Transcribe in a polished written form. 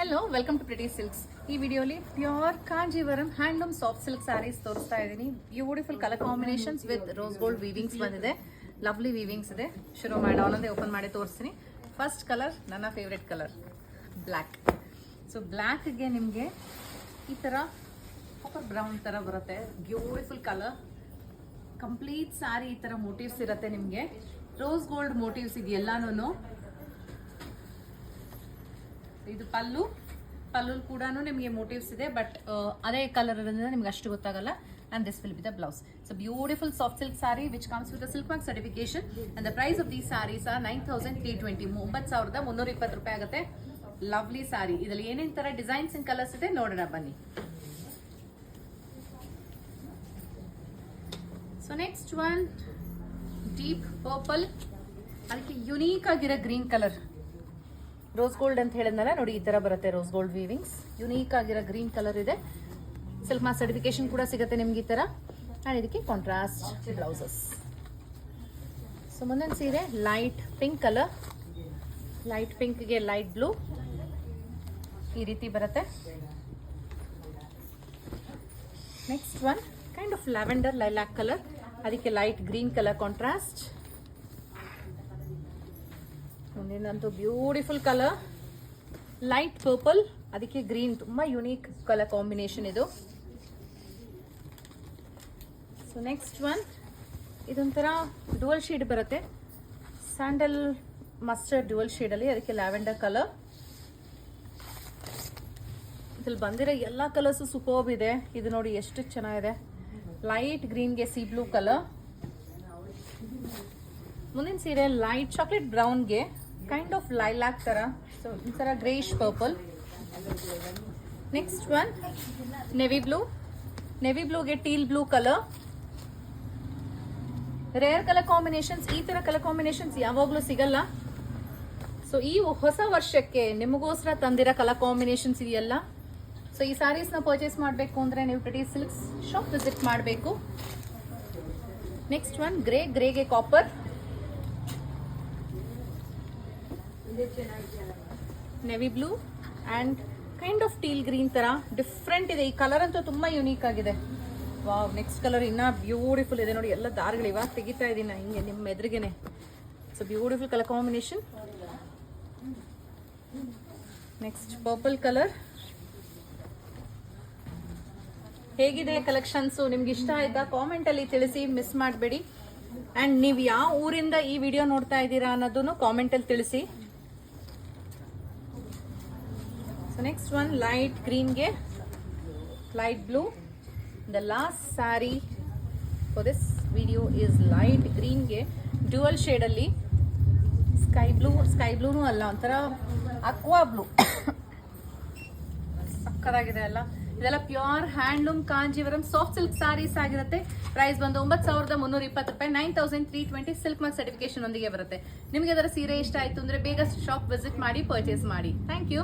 Hello, welcome to pretty silks. ಈ ವಿಡಿಯೋಲಿ pure Kanjeevaram handloom soft silk sarees ತೋರಿಸ್ತಾ ಇದ್ದೀನಿ. Beautiful colour combinations with rose gold weavings ಬಂದಿದೆ. Lovely weavings ಇದೆ. ಶುರು ಮಾಡಿ ಒಂದೊಂದೇ ಓಪನ್ ಮಾಡಿ ತೋರಿಸ್ತೀನಿ. ಫಸ್ಟ್ ಕಲರ್ ನನ್ನ ಫೇವ್ರೆಟ್ ಕಲರ್ ಬ್ಲ್ಯಾಕ್. ಸೊ ಬ್ಲ್ಯಾಕ್ಗೆ ನಿಮಗೆ ಈ ಥರ ಕಾಪರ್ ಬ್ರೌನ್ ಥರ ಬರುತ್ತೆ. Beautiful colour. ಕಂಪ್ಲೀಟ್ ಸ್ಯಾರಿ ಈ ಥರ ಮೋಟಿವ್ಸ್ ಇರುತ್ತೆ ನಿಮಗೆ. ರೋಸ್ ಗೋಲ್ಡ್ ಮೋಟಿವ್ಸ್ ಇದೆಲ್ಲಾನು. ಇದು ಪಲ್ಲು ಕೂಡ ನಿಮಗೆ ಮೋಟಿವ್ಸ್ ಇದೆ, ಬಟ್ ಅದೇ ಕಲರ್ ಇರೋದ್ರಿಂದ ನಿಮ್ಗೆ ಅಷ್ಟು ಗೊತ್ತಾಗಲ್ಲ. And this will be the blouse. So beautiful soft silk sari which comes with silk mark certification. And the price of these saris are 9320, 9320 ರೂಪಾಯಿ ಆಗುತ್ತೆ. Lovely sari. ಇದರಲ್ಲಿ ಏನೇನ್ ತರ ಡಿಸೈನ್ಸ್ ಅಂಡ್ ಕಲರ್ಸ್ ಇದೆ ನೋಡೋಣ ಬನ್ನಿ. So next one deep purple, ಅದಕ್ಕೆ unique ಆಗಿರೋ ಗ್ರೀನ್ ಕಲರ್. ರೋಸ್ ಗೋಲ್ಡ್ ಅಂತ ಹೇಳಿದ್ನಲ್ಲ ನೋಡಿ, ಈ ತರ ಬರುತ್ತೆ ರೋಸ್ ಗೋಲ್ಡ್ ವೀವಿಂಗ್ಸ್. ಯುನೀಕ್ ಆಗಿರೋ ಗ್ರೀನ್ ಕಲರ್ ಇದೆ. ಸಿಲ್ಕ್ ಮಾರ್ಕ್ ಸರ್ಟಿಫಿಕೇಶನ್ ಕೂಡ ಸಿಗುತ್ತೆ ನಿಮ್ಗೆ ಈ ತರ. ಅಂಡ್ ಇದಕ್ಕೆ ಕಾಂಟ್ರಾಸ್ಟ್ ಬ್ಲೌಸಸ್. ಸೊ ಮುಂದಿನ ಸೀರೆ ಲೈಟ್ ಪಿಂಕ್ ಕಲರ್. ಲೈಟ್ ಪಿಂಕ್ಗೆ ಲೈಟ್ ಬ್ಲೂ ಈ ರೀತಿ ಬರುತ್ತೆ. Next one kind of lavender lilac colour, ಅದಕ್ಕೆ ಲೈಟ್ ಗ್ರೀನ್ ಕಲರ್ ಕಾಂಟ್ರಾಸ್ಟ್. ಮುಂದಿನಂತೂ ಬ್ಯೂಟಿಫುಲ್ ಕಲರ್ ಲೈಟ್ ಪರ್ಪಲ್, ಅದಕ್ಕೆ ಗ್ರೀನ್. ತುಂಬಾ ಯುನೀಕ್ ಕಲರ್ ಕಾಂಬಿನೇಷನ್ ಇದು. ಸೊ ನೆಕ್ಸ್ಟ್ ಒನ್ ಇದೊಂಥರ ಡುವಲ್ ಶೇಡ್ ಬರುತ್ತೆ. ಸ್ಯಾಂಡಲ್ ಮಸ್ಟರ್ಡ್ ಡುವಲ್ ಶೇಡ್ ಅಲ್ಲಿ, ಅದಕ್ಕೆ ಲ್ಯಾವೆಂಡರ್ ಕಲರ್. ಇದ್ರಲ್ಲಿ ಬಂದಿರೋ ಎಲ್ಲ ಕಲರ್ಸ್ ಸೂಪರ್ಬ್ ಇದೆ. ಇದು ನೋಡಿ ಎಷ್ಟು ಚೆನ್ನಾಗಿದೆ. ಲೈಟ್ ಗ್ರೀನ್ಗೆ ಸಿ ಬ್ಲೂ ಕಲರ್. ಮುಂದಿನ ಸೀರೆ ಲೈಟ್ ಚಾಕ್ಲೇಟ್ ಬ್ರೌನ್ಗೆ ಕೈಂಡ್ ಆಫ್ ಲೈಲಾಕ್ ತರ. ಸೊ ಈ ತರ greyish purple. Next one navy blue. Navy ಬ್ಲೂಗೆ teal blue colour. Rare colour combinations. ಈ ತರ ಕಲರ್ ಕಾಂಬಿನೇಷನ್ಸ್ ಯಾವಾಗ್ಲೂ ಸಿಗಲ್ಲ. ಸೊ ಈ ಹೊಸ ವರ್ಷಕ್ಕೆ ನಿಮಗೋಸ್ಕರ ತಂದಿರೋ ಕಲರ್ ಕಾಂಬಿನೇಷನ್ಸ್ ಇದೆಯಲ್ಲ. ಸೊ ಈ ಸ್ಯಾರೀಸ್ ನ ಪರ್ಚೇಸ್ ಮಾಡಬೇಕು ಅಂದ್ರೆ ನೀವು ಪ್ರಿಟಿ ಸಿಲ್ಕ್ಸ್ ಶಾಪ್ ವಿಸಿಟ್ ಮಾಡಬೇಕು. ನೆಕ್ಸ್ಟ್ ಒನ್ ಗ್ರೇಗೆ copper. Navy blue and kind of teal green ತರ ಡಿಫ್ರೆಂಟ್ ಇದೆ. ಈ ಕಲರ್ ಅಂತೂ ತುಂಬಾ ಯುನೀಕ್ ಆಗಿದೆ. ವಾವ್, ನೆಕ್ಸ್ಟ್ ಕಲರ್ ಇನ್ನ ಬ್ಯೂಟಿಫುಲ್ ಇದೆ ನೋಡಿ. ಎಲ್ಲ ದಾರಗಳು ಇವಾಗ ತೆಗಿತಾ ಇದೀನಿ ಹಿಂಗೆ ನಿಮ್ಮ ಎದುರಿಗೆನೆ. So beautiful colour combination. Next purple colour. ಹೇಗಿದೆ ಕಲೆಕ್ಷನ್ಸ್? ನಿಮ್ಗೆ ಇಷ್ಟ ಆಯ್ತಾ? ಕಾಮೆಂಟ್ ಅಲ್ಲಿ ತಿಳಿಸಿ, ಮಿಸ್ ಮಾಡಬೇಡಿ. ಅಂಡ್ ನೀವು ಯಾವ ಊರಿಂದ ಈ ವಿಡಿಯೋ ನೋಡ್ತಾ ಇದ್ದೀರಾ ಅನ್ನೋದನ್ನು ಕಾಮೆಂಟ್ ಅಲ್ಲಿ ತಿಳಿಸಿ. ಸೊ ನೆಕ್ಸ್ಟ್ ಒನ್ ಲೈಟ್ ಗ್ರೀನ್ಗೆ light blue. The last saree for this video is light ಗ್ರೀನ್ಗೆ ಡ್ಯುವಲ್ ಶೇಡ್ ಅಲ್ಲಿ ಸ್ಕೈ ಬ್ಲೂನು ಅಲ್ಲ, ಒಂಥರ ಅಕ್ವಾ ಬ್ಲೂ. ಸಕ್ಕದಾಗಿದೆ ಅಲ್ಲ. ಇದೆಲ್ಲ pure handloom Kanjeevaram soft silk sarees ಆಗಿರುತ್ತೆ. ಪ್ರೈಸ್ ಬಂದು 9320 ರೂಪಾಯಿ, 9320 ಸಿಲ್ಕ್ ಮಾರ್ಕ್ ಸರ್ಟಿಫಿಕೇಶನ್ ಒಂದಿಗೆ ಬರುತ್ತೆ. ನಿಮಗೆ ಅದರ ಸೀರೆ ಇಷ್ಟ ಆಯ್ತು ಅಂದ್ರೆ ಬೇಗ ಶಾಪ್ ವಿಸಿಟ್ ಮಾಡಿ ಪರ್ಚೇಸ್ ಮಾಡಿ. Thank you.